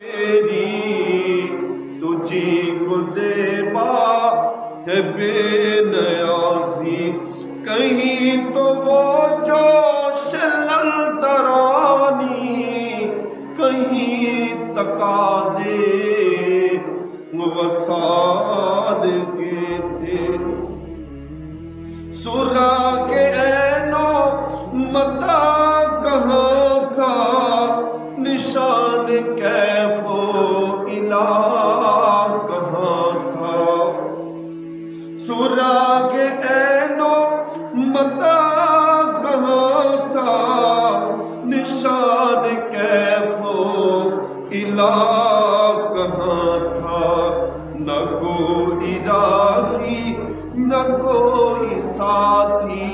تیری تجھی کو زیبا ہے بے نیازی، کہیں تو وہ جوش للترانی، کہیں تقاضے وصال کے تھے۔ سراغ عین و متا کہاں تھا، نشان کیف و الہ کہاں تھا۔ سراغ عین و متا کہاں تھا، نشان کیف و الہ کہاں تھا۔ نہ کوئی راہی نہ کوئی ساتھی،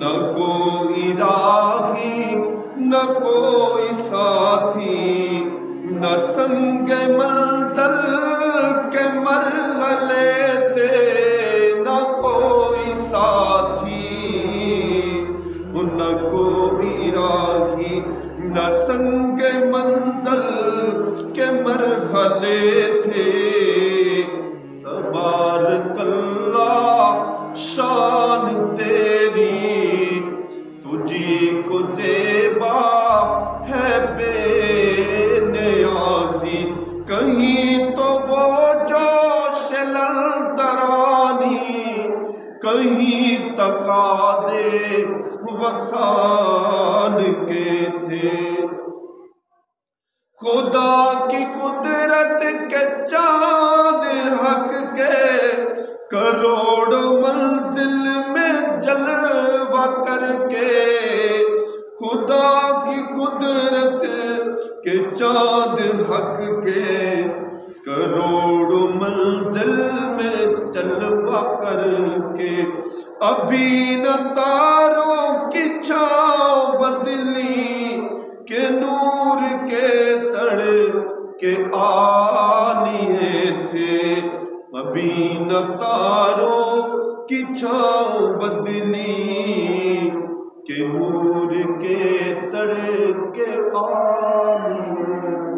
نہ کوئی راہی نہ کوئی ساتھی، نہ سنگ منزل کے مرحلے تھے، نہ کوئی ساتھی نہ کوئی راہی، نہ سنگ منزل کے مرحلے تھے۔ تبارک اللہ شان تیری، تجھی کو زیبا ہے بے نیازی، کہیں تو وہ جوش للترانی، کہیں تقاضے وصال کے تھے۔ خدا کی قدرت کے چاند حق کے، کروڑ منزل میں جلوہ کر کے، خدا کی قدرت کے چاند حق کے، کروڑ منزل میں جلوہ کر کے، ابھی نہ تاروں کی چھاؤں بدلی کہ نور کے تڑ کے آلیے تھے، ابھی نہ تاروں کی چھاؤں بدلی کہ نور کے تڑ کے آلیے